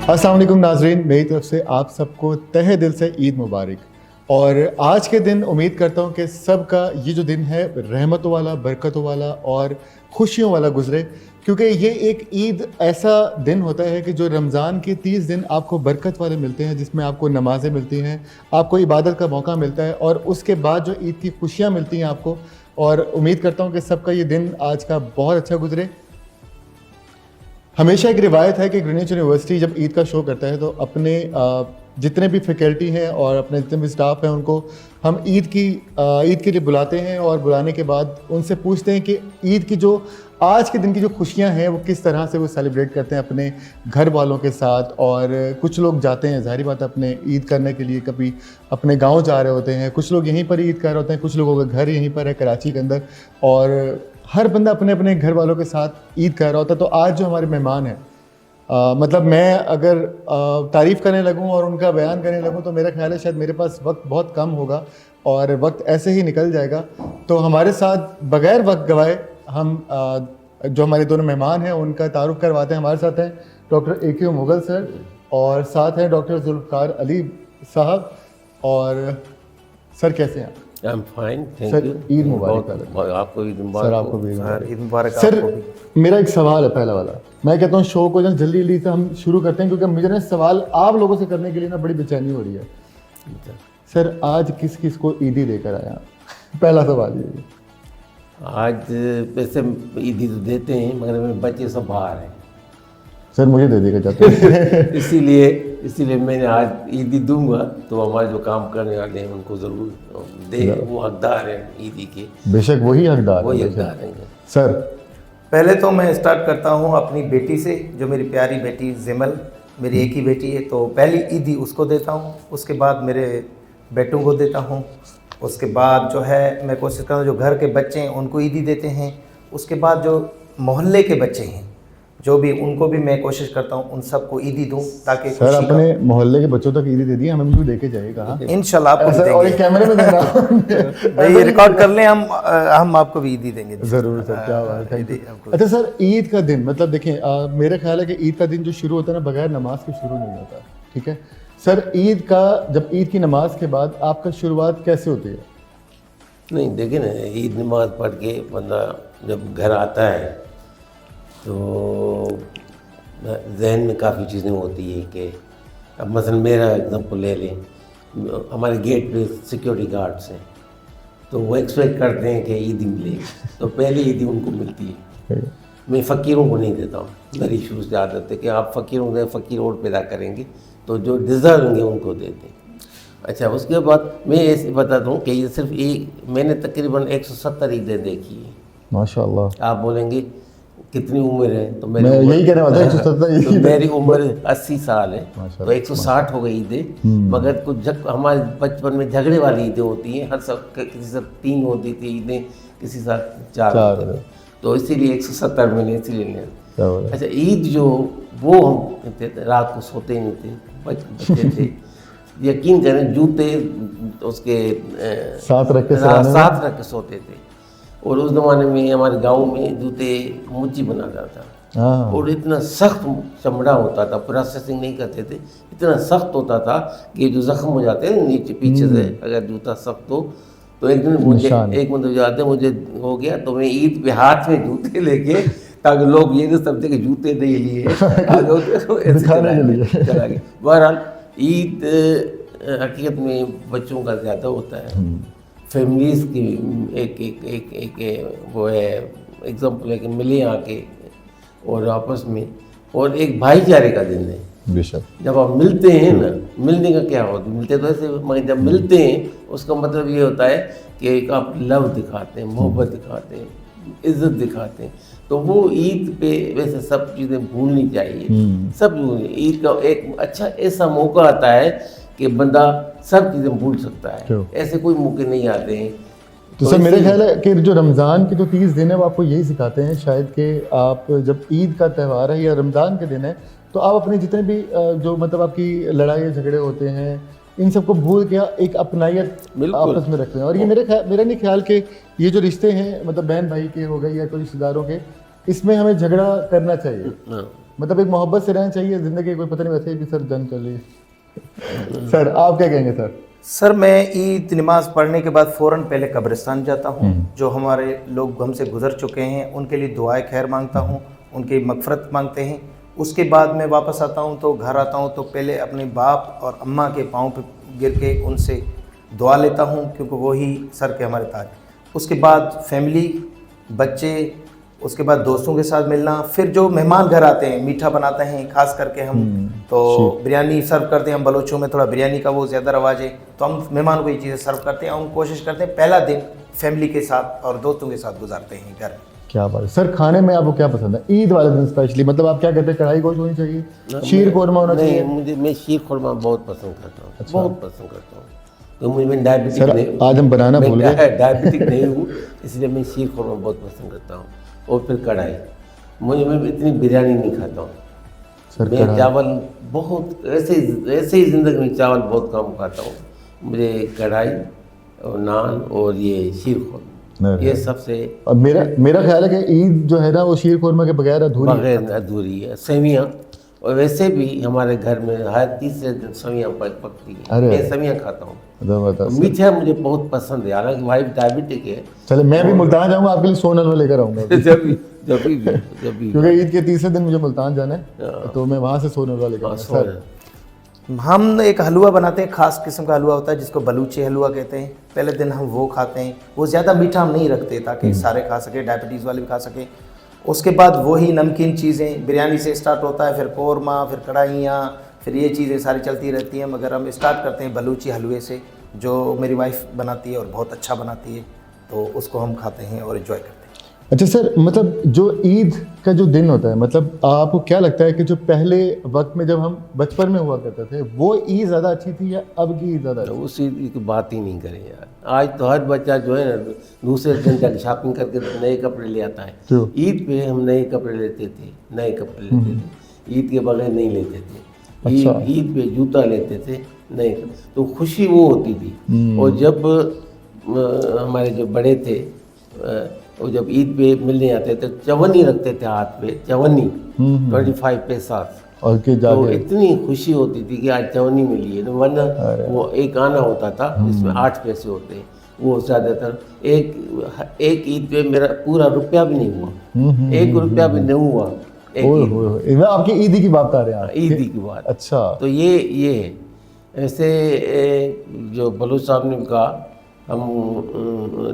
अस्सलाम वालेकुम नाजरीन, मेरी तरफ से आप सबको तहे दिल से ईद मुबारक। और आज के दिन उम्मीद करता हूँ कि सबका ये जो दिन है रहमतों वाला, बरकतों वाला और खुशियों वाला गुजरे, क्योंकि ये एक ईद ऐसा दिन होता है कि जो रमज़ान के 30 दिन आपको बरकत वाले मिलते हैं, जिसमें आपको नमाज़ें मिलती हैं, आपको इबादत का मौका मिलता है और उसके बाद जो ईद की खुशियाँ मिलती हैं आपको। और उम्मीद करता हूँ कि सबका ये दिन आज का बहुत अच्छा गुजरे। हमेशा एक रिवायत है कि ग्रीनिच यूनिवर्सिटी जब ईद का शो करता है तो अपने जितने भी फैकल्टी हैं और अपने जितने भी स्टाफ हैं उनको हम ईद के लिए बुलाते हैं और बुलाने के बाद उनसे पूछते हैं कि ईद की जो आज के दिन की जो खुशियां हैं वो किस तरह से वो सेलिब्रेट करते हैं अपने घर वालों के साथ। और कुछ लोग जाते हैं, जाहिर बात है, अपने ईद करने के लिए कभी अपने गांव जा रहे होते हैं, कुछ लोग यहीं पर ईद कर रहे होते हैं, कुछ लोगों का घर यहीं पर है कराची के अंदर, और हर बंदा अपने अपने घर वालों के साथ ईद कर रहा होता है। तो आज जो हमारे मेहमान हैं, मतलब मैं अगर तारीफ़ करने लगूं और उनका बयान करने लगूं तो मेरा ख्याल है शायद मेरे पास वक्त बहुत कम होगा और वक्त ऐसे ही निकल जाएगा। तो हमारे साथ बग़ैर वक्त गवाए हम जो हमारे दोनों मेहमान हैं उनका तारुफ करवाते हैं। हमारे साथ हैं डॉक्टर ए.के. मुग़ल सर और साथ हैं डॉक्टर ज़ुल्फ़िकार अली साहब। और सर कैसे हैं आप? I'm fine, thank sir you. Eid मुबारक। आपको ईद मुबारक। सर आपको भी ईद मुबारक। सर मेरा एक सवाल है पहला वाला। मैं कहता हूँ शो को जल्दी जल्दी से हम शुरू करते हैं क्योंकि मुझे ना सवाल आप लोगों से करने के लिए ना बड़ी बेचैनी हो रही है। सर आज किस किस को ईदी देकर आया? पहला सवाल ये है। आज वैसे ईदी तो देते हैं मगर मेरे बच्चे सब बाहर हैं। सर मुझे दे देगा चाहते हैं। इसीलिए मैंने आज ईदी दूंगा तो हमारे जो काम करने वाले हैं उनको ज़रूर दे, वो हकदार हैं ईदी के। बेशक वही हकदार हैं। सर पहले तो मैं स्टार्ट करता हूँ अपनी बेटी से, जो मेरी प्यारी बेटी जिमल, मेरी एक ही बेटी है, तो पहली ईदी उसको देता हूँ। उसके बाद मेरे बेटों को देता हूँ। उसके बाद जो है मैं कोशिश करता हूँ जो घर के बच्चे हैं उनको ईदी देते हैं। उसके बाद जो मोहल्ले के बच्चे हैं जो भी, उनको भी मैं कोशिश करता हूँ उन सबको ईदी दूँ ताकि सर अपने मोहल्ले के बच्चों तक ईदी दे दी, हमें भी देके जाइएगा इंशाल्लाह आपको और एक कैमरे में देना। ये रिकॉर्ड कर लें, हम आपको भी ईदी देंगे ज़रूर सर, क्या बात है। अच्छा सर, ईद का दिन मतलब देखें, मेरा ख्याल है कि ईद का दिन जो शुरू होता है ना बगैर नमाज के शुरू नहीं होता, ठीक है सर? ईद का जब ईद की नमाज के बाद आपका शुरुआत कैसे होती है? नहीं देखिए ना, ईद नमाज पढ़ के बंदा जब घर आता है तो जहन में काफ़ी चीज़ें होती हैं कि अब मसलन मेरा एग्जांपल ले लें, हमारे गेट पे सिक्योरिटी गार्ड्स हैं तो वो एक्सपेक्ट करते हैं कि ईदी मिलेगी, तो पहली ईदी उनको मिलती है। मैं फ़कीरों को नहीं देता हूँ, मेरी शुरू से आदत है कि आप फ़कीरों को फ़कीर और पैदा करेंगे तो जो डिज़र्व होंगे उनको देते हैं। अच्छा, उसके बाद मैं ऐसे बताता हूँ कि ये सिर्फ एक, मैंने तकरीबन 170 ईदें देखी है। माशाअल्लाह। आप बोलेंगे कितनी उम्र है तो मैं यही कहने वाला था, तो मेरी उम्र 80 साल है तो 160 हो गई ईदें। मगर कुछ हमारे बचपन में झगड़े वाली ईदें होती हैं, हर सब किसी साथ 3 होती थी ईदें, किसी साथ 4 होते थे, तो इसीलिए 170 मैंने इसीलिए लिया। अच्छा, ईद जो वो हम थे रात को सोते नहीं थे, बच्चे थे, यकीन करें जूते उसके साथ रख के सोते थे। और उस ज़माने में हमारे गांव में जूते मुच्ची बना जाता था और इतना सख्त चमड़ा होता था, प्रोसेसिंग नहीं करते थे, इतना सख्त होता था कि जो ज़ख्म हो जाते हैं नीचे पीछे से अगर जूता सख्त हो तो एक दिन मुझे जाते मुझे हो गया तो मैं ईद पे हाथ में जूते लेके, ताकि लोग ये नहीं समझते कि जूते नहीं लिए चला गया। बहरहाल ईद हकीकत में बच्चों का ज़्यादा होता है, फैमिलीज़ की एक वो है एग्जाम्पल है कि मिले आके और आपस में, और एक भाईचारे का दिन है। बेशक जब आप मिलते हैं ना, मिलने का क्या होता है, मिलते तो ऐसे मगर जब मिलते हैं उसका मतलब ये होता है कि आप लव दिखाते हैं, मोहब्बत दिखाते हैं, इज़्ज़त दिखाते हैं। तो वो ईद पे वैसे सब चीज़ें भूलनी चाहिए, सब भूलनी। ईद का एक अच्छा ऐसा मौका आता है कि बंदा सब चीज़ें भूल सकता है, ऐसे कोई मौके नहीं आते हैं। तो सर मेरा ख्याल है कि जो रमज़ान के जो 30 दिन है वो आपको यही सिखाते हैं शायद कि आप जब ईद का त्यौहार है या रमज़ान के दिन है तो आप अपने जितने भी जो मतलब आपकी लड़ाई झगड़े होते हैं इन सबको भूल के एक अपनायत आपस में रखते हैं। और ये मेरा नहीं ख्याल कि ये जो रिश्ते हैं मतलब बहन भाई के हो गए या कोई रिश्तेदारों के, इसमें हमें झगड़ा करना चाहिए। मतलब एक मोहब्बत से रहना चाहिए ज़िंदगी, कोई पता नहीं वैसे भी सर जंग चल रही है। सर आप क्या कहेंगे सर? सर मैं ईद नमाज पढ़ने के बाद फ़ौरन पहले कब्रिस्तान जाता हूँ। जो हमारे लोग हमसे गुजर चुके हैं उनके लिए दुआए खैर मांगता हूँ, उनकी मगफरत मांगते हैं। उसके बाद मैं वापस आता हूँ तो घर आता हूँ तो पहले अपने बाप और अम्मा के पाँव पे गिर के उनसे दुआ लेता हूँ, क्योंकि वही सर के हमारे ताज। उसके बाद फैमिली, बच्चे, उसके बाद दोस्तों के साथ मिलना, फिर जो मेहमान घर आते हैं मीठा बनाते हैं खास करके हम, तो बिरयानी सर्व करते हैं। हम बलोचों में थोड़ा बिरयानी का वो ज़्यादा रवाज है, तो हम मेहमानों को ये चीज़ें सर्व करते हैं। हम कोशिश करते हैं पहला दिन फैमिली के साथ और दोस्तों के साथ गुजारते हैं घर में। क्या बात है सर। खाने में आपको क्या पसंद है ईद वाले दिन स्पेशली? मतलब आप क्या कहते हैं, कढ़ाई गोश्त होनी चाहिए, शीर कोरमा होना चाहिए? नहीं, मैं शीर खुरमा बहुत पसंद करता हूँ, बहुत पसंद करता हूँ। तो मुझे, मैं डायबिटिक सर नहीं, आज हम बनाना भूल गए। डायबिटिक नहीं हूँ, इसलिए मैं शीर खुरमा बहुत पसंद करता हूँ। और फिर कढ़ाई, मैं इतनी बिरयानी नहीं खाता हूँ सर। मैं चावल बहुत ऐसे ही ज़िंदगी में चावल बहुत कम खाता हूँ। मुझे कढ़ाई और नान और ये शीर खुरमा, ये सबसे। अब मेरा ख्याल है कि ईद जो है ना वो शीर खुरमा के बगैर अधूरी है। सेवियाँ, और वैसे भी हमारे घर में हर तीसरे दिन सेवियाँ पकती हैं, मैं सेवियाँ खाता हूँ। मीठा मुझे बहुत पसंद है, हालांकि वाइफ डायबिटिक है। चले मैं भी मुल्तान जाऊंगा, आपके लिए सोन हलवा लेकर आऊंगा। जब भी क्योंकि ईद के तीसरे दिन मुझे मुल्तान जाना है, तो मैं वहाँ से सोन हलवा लेकर आऊंगा। हम एक हलवा बनाते हैं, खास किस्म का हलवा होता है जिसको बलूची हलवा कहते हैं। पहले दिन हम वो खाते हैं, वो ज़्यादा मीठा हम नहीं रखते ताकि सारे खा सके, डायबिटीज़ वाले भी खा सके। उसके बाद वही नमकीन चीज़ें, बिरयानी से स्टार्ट होता है, फिर कौरमा, फिर कढ़ाइयाँ, फिर ये चीज़ें सारी चलती रहती हैं। मगर हम स्टार्ट करते हैं बलूची हलवे से, जो मेरी वाइफ बनाती है और बहुत अच्छा बनाती है, तो उसको हम खाते हैं और एंजॉय करते हैं। अच्छा सर, मतलब जो ईद का जो दिन होता है, मतलब आपको क्या लगता है कि जो पहले वक्त में जब हम बचपन में हुआ करते थे वो ईद ज़्यादा अच्छी थी या अब की ईद ज़्यादा अच्छी? उस ईद की बात ही नहीं करें यार। आज तो हर बच्चा जो है ना दूसरे दिन तक शॉपिंग करके नए कपड़े ले आता है। ईद पे हम नए कपड़े लेते थे, ईद के बगैर नहीं लेते थे। ईद पे जूता लेते थे नए, तो खुशी वो होती थी। और जब हमारे जो बड़े थे और जब ईद पे मिलने आते थे, चवन्नी रखते थे हाथ पे, चवन्नी 25 पैसा, और तो इतनी खुशी होती थी कि आज चवन्नी मिली है। वरना वो एक आना होता था जिसमें 8 पैसे होते हैं, वो ज़्यादातर एक ईद पे मेरा पूरा रुपया भी नहीं हुआ, 1 रुपया भी नहीं हुआ। आपकी ईदी की बात आ रहे हैं? ईदी की बात। अच्छा, तो ये ऐसे जो बलूच साहब ने कहा, हम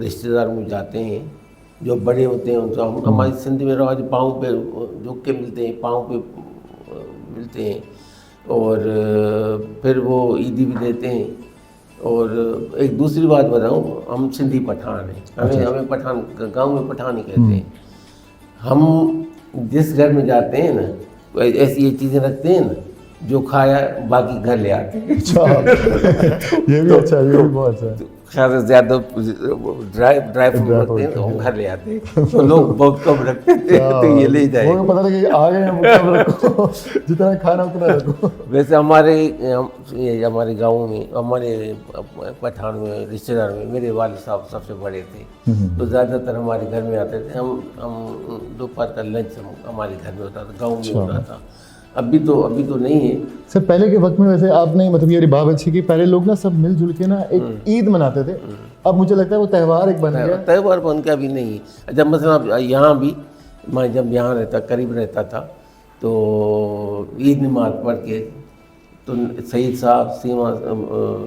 रिश्तेदार में जाते हैं, जो बड़े होते हैं उनसे हमारी सिंध में रवाज पाँव पे झुक के मिलते हैं, पाँव पे मिलते हैं, और फिर वो ईदी भी देते हैं। और एक दूसरी बात बताऊँ, हम सिंधी पठान हैं, हमें पठान, गांव में पठान ही कहते हैं। हम जिस घर में जाते हैं ना, तो ऐसी ये चीज़ें रखते हैं ना, जो खाया बाकी घर ले आते हैं। ये भी अच्छा, ये भी बहुत अच्छा। ज़्यादा से ज़्यादा ड्राई फ्रूट रखते हैं तो हम घर ले आते हैं, तो लोग बहुत कम रखते थे, तो ये ले जाए। वो पता नहीं कि आ गए हम कम रखो, जितना खाना उतना रखो। वैसे हमारे गाँव में, हमारे पठान में, रिश्तेदार में मेरे वालिद साहब सबसे बड़े थे, तो ज़्यादातर हमारे घर में आते थे। हम दोपहर का लंच हमारे घर में होता था, गाँव में होता था। अभी तो नहीं है सर। पहले के वक्त में वैसे आपने, मतलब ये बात अच्छी कि पहले लोग ना सब मिलजुल के ना एक ईद मनाते थे। अब मुझे लगता है वो त्यौहार एक बन गया, त्यौहार बन के अभी नहीं है। जब मतलब यहाँ भी मैं जब यहाँ करीब रहता था, तो ईद नमाज पढ़ के तो सईद साहब, सीमा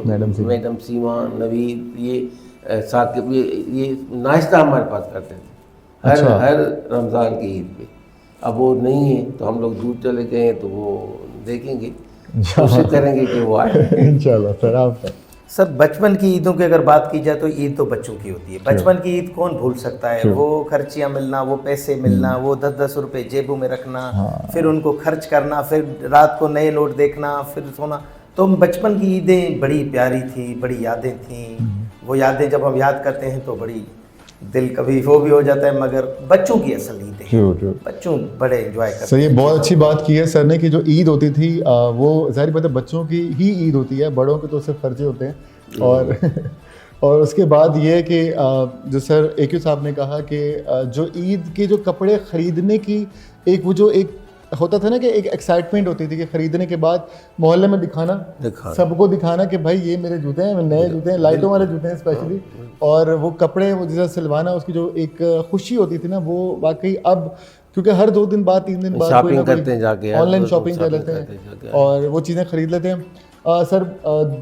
मैडम सीमा, नवीद, ये साकिब, ये नाश्ता हमारे पास करते थे हर रमज़ान की ईद पे। अब वो नहीं है तो हम लोग दूर चले गए हैं, तो वो देखेंगे, कोशिश करेंगे कि वो आए इंशाल्लाह। सर आप सर, बचपन की ईदों की अगर बात की जाए तो ईद तो बच्चों की होती है। बचपन की ईद कौन भूल सकता है? वो खर्चियाँ मिलना, वो पैसे मिलना, वो 10-10 रुपए जेबों में रखना, फिर उनको खर्च करना, फिर रात को नए नोट देखना, फिर सोना। तो बचपन की ईदें बड़ी प्यारी थी, बड़ी यादें थी। वो यादें जब हम याद करते हैं तो बड़ी दिल कभी वो भी हो जाता है। मगर बच्चों की असल ईद है, बच्चों बड़े एंजॉय करते हैं। सर ये बहुत अच्छी बात की है सर ने कि जो ईद होती थी वो ज़ाहिर बात है बच्चों की ही ईद होती है, बड़ों के तो सिर्फ खर्चे होते हैं। और उसके बाद ये कि जो सर AQ साहब ने कहा कि जो ईद के जो कपड़े ख़रीदने की एक वो जो एक होता था ना कि एक एक्साइटमेंट होती थी कि ख़रीदने के बाद मोहल्ले में दिखाना, सबको दिखाना कि भाई ये मेरे जूते हैं, नए जूते हैं, लाइटों वाले जूते हैं स्पेशली, और वो कपड़े वो जैसा सिलवाना, उसकी जो एक खुशी होती थी ना, वो वाकई अब क्योंकि हर 2 दिन बाद 3 दिन बाद शॉपिंग करते हैं जाके, ऑनलाइन शॉपिंग कर लेते हैं और वो चीज़ें ख़रीद लेते हैं। सर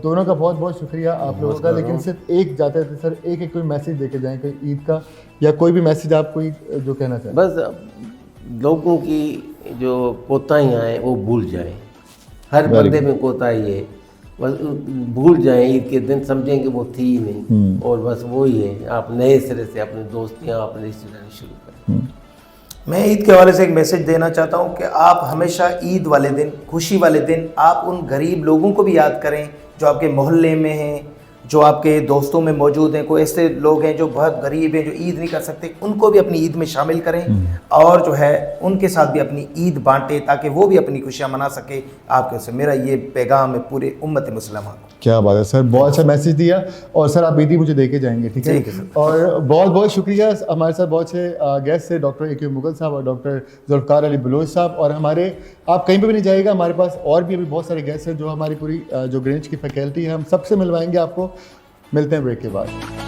दोनों का बहुत बहुत शुक्रिया आप लोगों का, लेकिन सिर्फ एक जाते थे सर, एक कोई मैसेज देके जाएं कोई ईद का, या कोई भी मैसेज आप कोई जो कहना चाहें। बस लोगों की जो कोताहियाँ हैं वो भूल जाएं, हर बंदे में कोताही है, बस भूल जाएं, ईद के दिन समझें कि वो थी ही नहीं, और बस वही है, आप नए सिरे से अपनी दोस्तियाँ अपने रिश्तेदारी शुरू करें। मैं ईद के हवाले से एक मैसेज देना चाहता हूं कि आप हमेशा ईद वाले दिन, खुशी वाले दिन, आप उन गरीब लोगों को भी याद करें जो आपके मोहल्ले में हैं, जो आपके दोस्तों में मौजूद हैं। कोई ऐसे लोग हैं जो बहुत गरीब हैं, जो ईद नहीं कर सकते, उनको भी अपनी ईद में शामिल करें और जो है उनके साथ भी अपनी ईद बांटें ताकि वो भी अपनी खुशियाँ मना सके आपके से। मेरा ये पैगाम है पूरे उम्मत मुसलमान को। क्या बात है सर, बहुत अच्छा मैसेज दिया, और सर आप ईदी मुझे देके जाएंगे, ठीक है सर। और बहुत बहुत शुक्रिया। हमारे साथ बहुत से गेस्ट थे, डॉक्टर ए.के. मुगल साहब और डॉक्टर जुल्फ़कार अली बलोच साहब, और हमारे आप कहीं पर भी नहीं जाइएगा, हमारे पास और भी अभी बहुत सारे गेस्ट हैं जो हमारी पूरी जो ग्रेंज की फैकल्टी है, हम सबसे मिलवाएंगे आपको। मिलते हैं ब्रेक के बाद।